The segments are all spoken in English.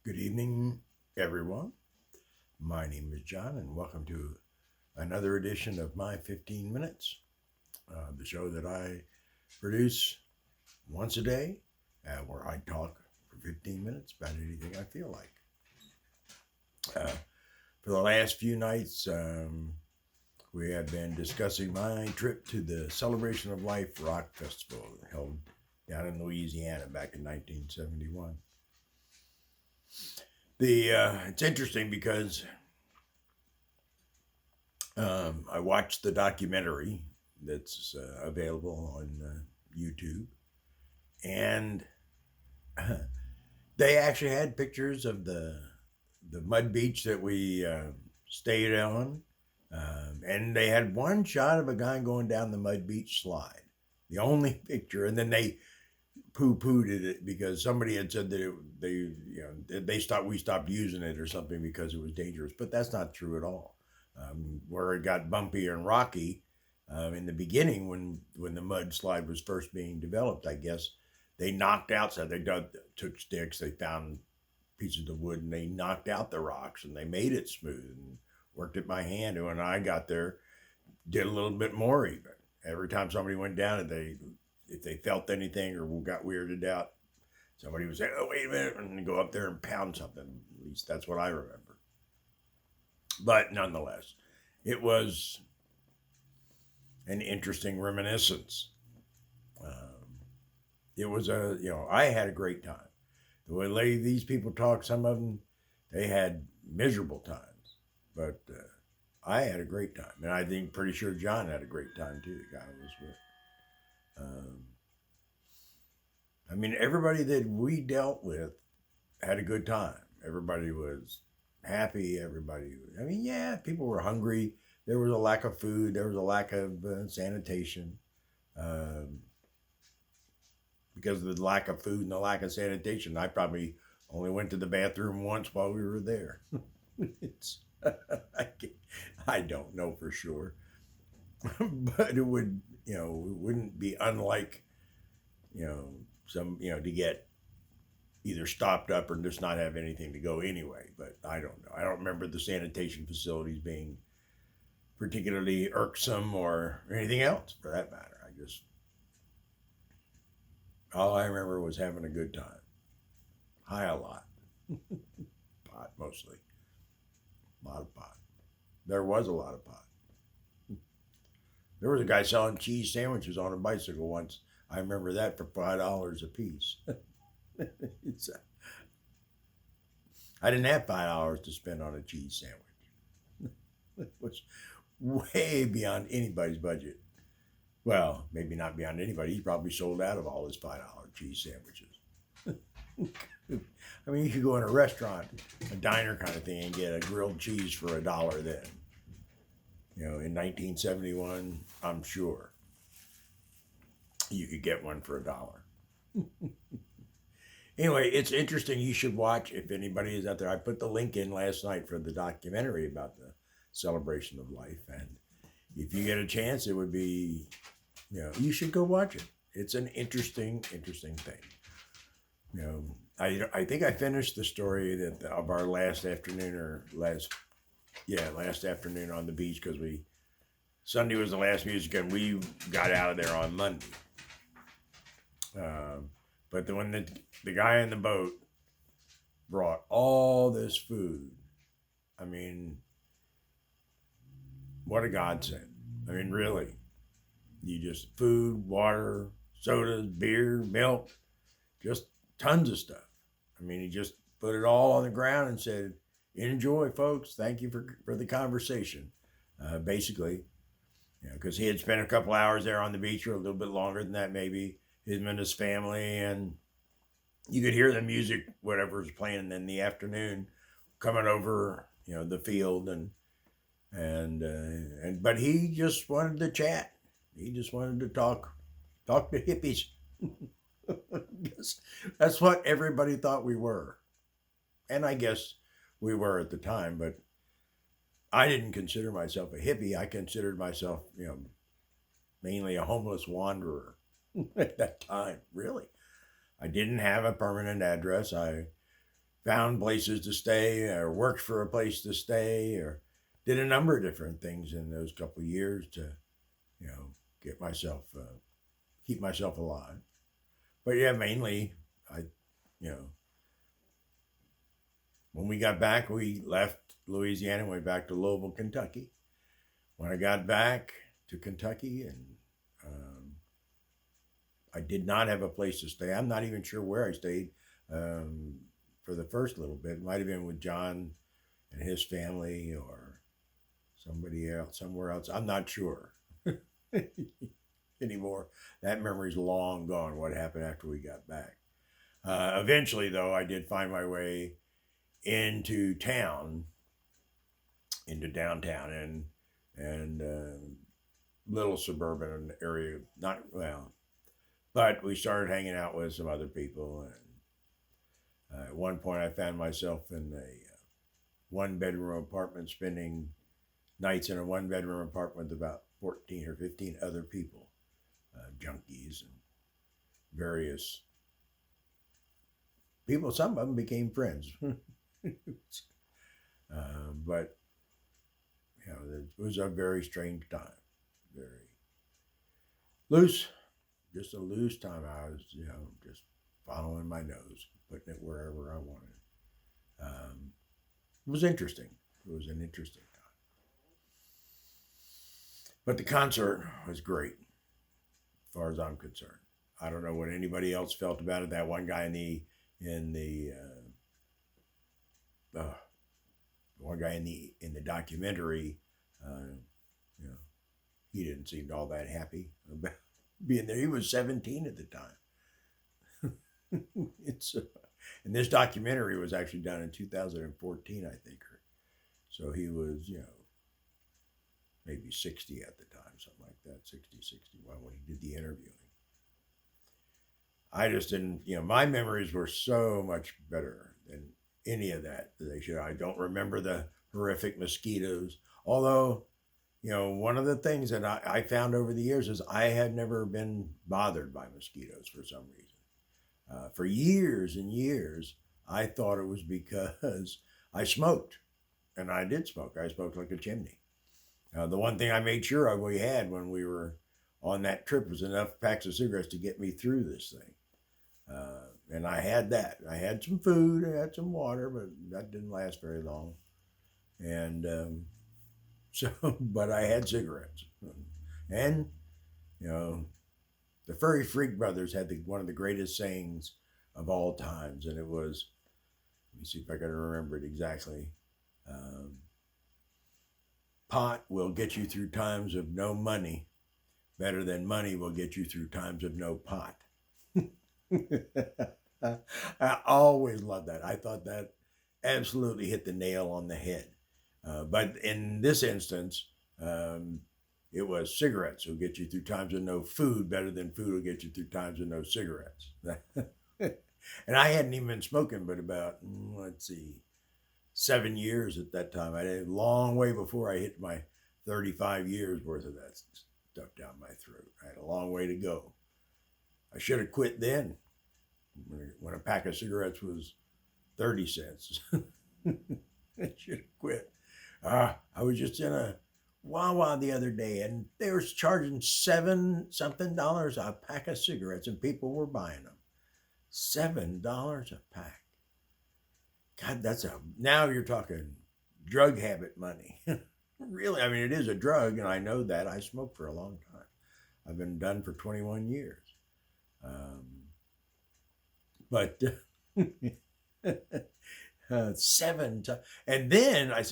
Good evening, everyone. My name is John, and welcome to another edition of My 15 Minutes, the show that I produce once a day, where I talk for 15 minutes about anything I feel like. Uh, for the last few nights, we have been discussing my trip to the Celebration of Life Rock Festival held down in Louisiana back in 1971. It's interesting because I watched the documentary that's available on YouTube, and they actually had pictures of the mud beach that we stayed on, and they had one shot of a guy going down the mud beach slide. The only picture, and then they poo-pooed it because somebody had said that we stopped using it or something because it was dangerous, but that's not true at all. Where it got bumpy and rocky in the beginning when the mudslide was first being developed, I guess they knocked out. So took sticks, they found pieces of wood, and they knocked out the rocks and they made it smooth and worked it by hand. And when I got there, did a little bit more even. Every time somebody went down it, if they felt anything or got weirded out, somebody would say, "Oh, wait a minute," and go up there and pound something. At least that's what I remember. But nonetheless, it was an interesting reminiscence. Um, it was I had a great time. The way these people talk, some of them, they had miserable times, but I had a great time, and I think pretty sure John had a great time too. The guy I was with. Um, I mean, everybody that we dealt with had a good time. Everybody was happy. I mean, yeah, people were hungry. There was a lack of food. There was a lack of sanitation. Um, because of the lack of food and the lack of sanitation, I probably only went to the bathroom once while we were there. it's, I don't know for sure, but it wouldn't be unlike, you know, to get either stopped up or just not have anything to go anyway. But I don't know. I don't remember the sanitation facilities being particularly irksome or anything else for that matter. All I remember was having a good time. High a lot. Pot mostly. A lot of pot. There was a lot of pot. There was a guy selling cheese sandwiches on a bicycle once. I remember that for $5 a piece. it's, I didn't have $5 to spend on a cheese sandwich. It was way beyond anybody's budget. Well, maybe not beyond anybody. He probably sold out of all his $5 cheese sandwiches. I mean, you could go in a restaurant, a diner kind of thing, and get a grilled cheese for $1 then. In 1971, I'm sure you could get one for $1. Anyway, it's interesting. You should watch if anybody is out there. I put the link in last night for the documentary about the celebration of life, and if you get a chance, it would be, you should go watch it. It's an interesting thing. I think I finished the story of our last afternoon last afternoon on the beach because Sunday was the last music and we got out of there on Monday. But when the guy in the boat brought all this food, I mean, what a godsend. I mean, really, you just food, water, sodas, beer, milk, just tons of stuff. I mean, he just put it all on the ground and said, "Enjoy, folks. Thank you for the conversation." Basically, because he had spent a couple hours there on the beach, or a little bit longer than that, maybe, him and his family, and you could hear the music, whatever was playing in the afternoon, coming over, the field, but he just wanted to chat. He just wanted to talk to hippies. That's what everybody thought we were. And I guess we were at the time, but I didn't consider myself a hippie. I considered myself, mainly a homeless wanderer at that time, really. I didn't have a permanent address. found places to stay or worked for a place to stay or did a number of different things in those couple of years to, you know, get myself, keep myself alive. But yeah, mainly, I, you know, when we got back, we left Louisiana and went back to Louisville, Kentucky. When I got back to Kentucky, and I did not have a place to stay. I'm not even sure where I stayed um, for the first little bit. It might have been with John and his family or somebody else, somewhere else. I'm not sure anymore. That memory's long gone, what happened after we got back. Eventually, though, I did find my way into town, into downtown, and little suburban area. Not well, but we started hanging out with some other people, and at one point, I found myself in a one-bedroom apartment, spending nights in a one-bedroom apartment with about 14 or 15 other people, junkies and various people. Some of them became friends. But you know, it was a very strange time, very loose, just a loose time. I was, you know, just following my nose, putting it wherever I wanted. It was interesting. It was an interesting time. But the concert was great, as far as I'm concerned. I don't know what anybody else felt about it. That one guy uh, one guy in the documentary, uh, you know, he didn't seem all that happy about being there. He was 17 at the time. it's And this documentary was actually done in 2014, I think. So he was, you know, maybe 60 at the time, something like that, 60, 61 when he did the interviewing. I just didn't, you know, my memories were so much better than any of that they should. I don't remember the horrific mosquitoes, although, you know, one of the things that I found over the years is I had never been bothered by mosquitoes for some reason. For years and years, I thought it was because I smoked, and I did smoke. I smoked like a chimney. The one thing I made sure of we had when we were on that trip was enough packs of cigarettes to get me through this thing. And I had that. I had some food, I had some water, but that didn't last very long. And so, but I had cigarettes. And, you know, the Furry Freak Brothers had one of the greatest sayings of all times, and it was, let me see if I can remember it exactly. Pot will get you through times of no money better than money will get you through times of no pot. I always loved that. I thought that absolutely hit the nail on the head. But in this instance, it was cigarettes will get you through times of no food better than food will get you through times of no cigarettes. And I hadn't even been smoking but about, let's see, 7 years at that time. I did a long way before I hit my 35 years worth of that stuff down my throat. I had a long way to go. I should have quit then when a pack of cigarettes was 30 cents. I should have quit. I was just in a Wawa the other day and they were charging $7 something a pack of cigarettes and people were buying them. $7 a pack. God, now you're talking drug habit money. Really, I mean, it is a drug, and I know that. I smoked for a long time. I've been done for 21 years. But 7 times. And then I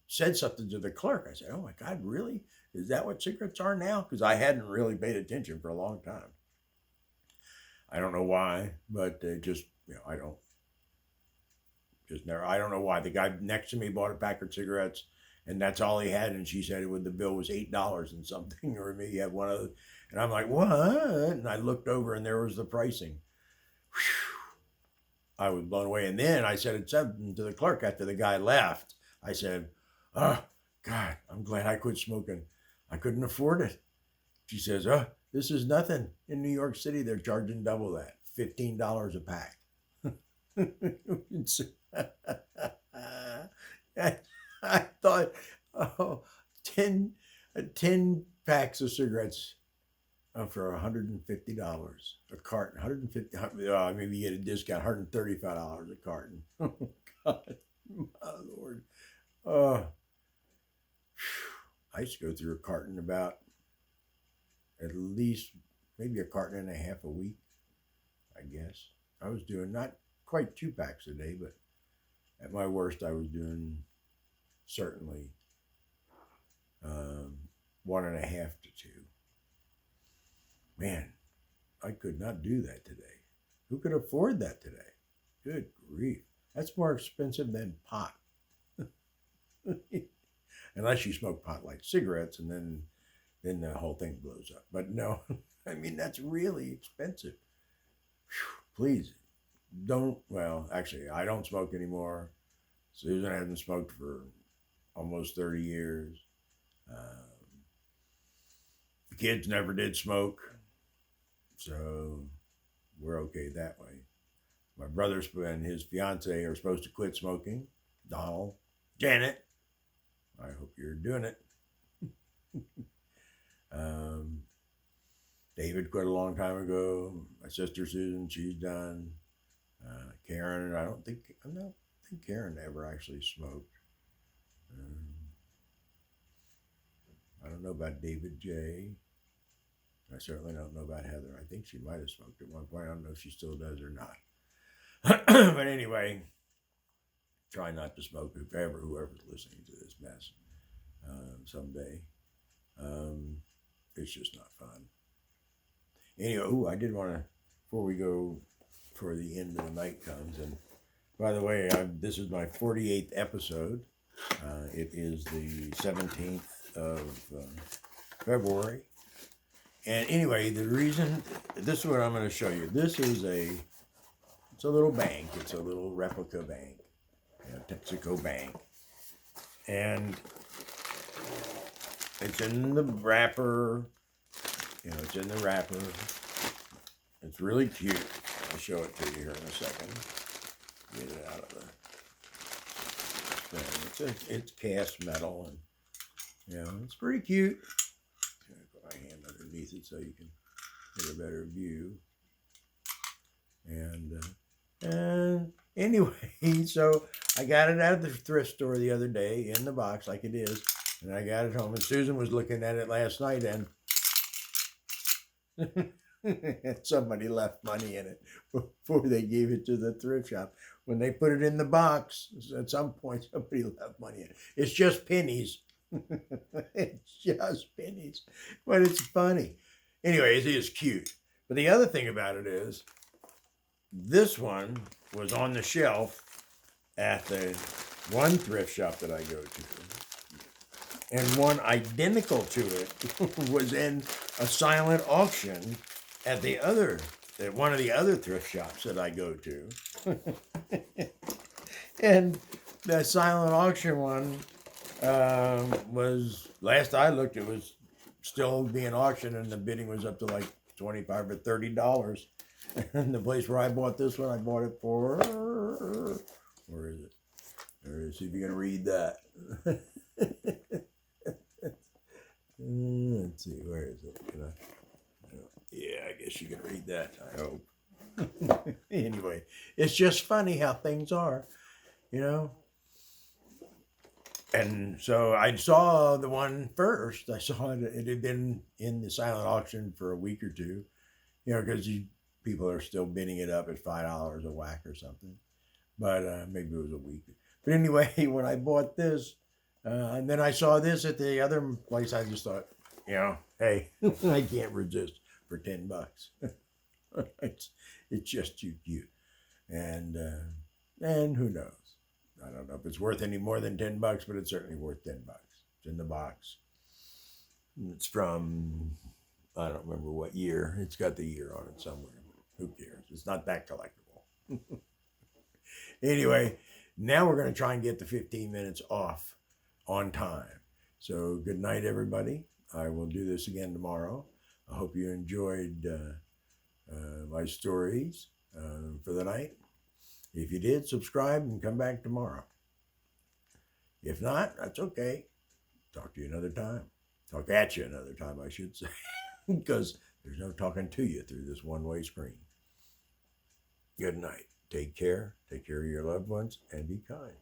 said something to the clerk. I said, "Oh my God, really? Is that what cigarettes are now?" Because I hadn't really paid attention for a long time. I don't know why, but just, you know, I don't know why. The guy next to me bought a pack of cigarettes, and that's all he had. And she said the bill was $8 and something, or maybe he had one of those. And I'm like, what? And I looked over, and there was the pricing. Whew. I was blown away. And then I said something to the clerk after the guy left. I said, "Oh God, I'm glad I quit smoking. I couldn't afford it." She says, "Oh, this is nothing. In New York City, they're charging double that, $15 a pack." I, I thought, oh, 10, 10 packs of cigarettes for $150 a carton. 150, maybe you get a discount, $135 a carton. Oh, God, my Lord. Uh, I used to go through a carton about at least maybe a carton and a half a week, I guess. I was doing not quite 2 packs a day, but at my worst, I was doing certainly um, one and a half to two. Man, I could not do that today. Who could afford that today? Good grief. That's more expensive than pot. Unless you smoke pot like cigarettes, and then the whole thing blows up. But no, I mean, that's really expensive. Whew, please don't. Well, actually, I don't smoke anymore. Susan hasn't smoked for almost 30 years. The kids never did smoke, so we're okay that way. My brother and his fiance are supposed to quit smoking. Donald, Janet, I hope you're doing it. um, David quit a long time ago. My sister Susan, she's done. Karen, I don't think Karen ever actually smoked. Um, I don't know about David J. I certainly don't know about Heather. I think she might have smoked at one point. I don't know if she still does or not. But anyway, try not to smoke whoever's listening to this mess someday. It's just not fun. Anyway, I did want to, before we go, before the end of the night comes, and by the way, this is my 48th episode. It is the 17th of February. And anyway, the reason, this is what I'm going to show you. This is it's a little bank. It's a little replica bank, Texaco Bank. And it's in the wrapper. It's in the wrapper. It's really cute. I'll show it to you here in a second. Get it out of the thing. It's cast metal, and it's pretty cute. I'm going to put my hand underneath it so you can get a better view. And anyway, so I got it out of the thrift store the other day in the box like it is, and I got it home. And Susan was looking at it last night, and somebody left money in it before they gave it to the thrift shop. When they put it in the box, at some point somebody left money in it. It's just pennies. It's just pennies, but it's funny. Anyways, it is cute. But the other thing about it is, this one was on the shelf at the one thrift shop that I go to, and one identical to it was in a silent auction at one of the other thrift shops that I go to. And the silent auction one was, last I looked, it was still being auctioned, and the bidding was up to like $25 or $30. And the place where I bought this one, I bought it for, where is it? See if you can read that. Let's see, where is it? Yeah, I guess you can read that, I hope. Anyway, it's just funny how things are, And so I saw the one first. I saw it had been in the silent auction for a week or two, because people are still bidding it up at $5 a whack or something. But maybe it was a week. But anyway, when I bought this, and then I saw this at the other place, I just thought, hey, I can't resist for $10. it's just too cute, and who knows? I don't know if it's worth any more than $10, but it's certainly worth $10. It's in the box. It's from, I don't remember what year. It's got the year on it somewhere. Who cares? It's not that collectible. Anyway, now we're going to try and get the 15 minutes off on time. So good night, everybody. I will do this again tomorrow. I hope you enjoyed my stories for the night. If you did, subscribe and come back tomorrow. If not, that's okay. Talk to you another time. Talk at you another time, I should say, because there's no talking to you through this one-way screen. Good night. Take care. Take care of your loved ones and be kind.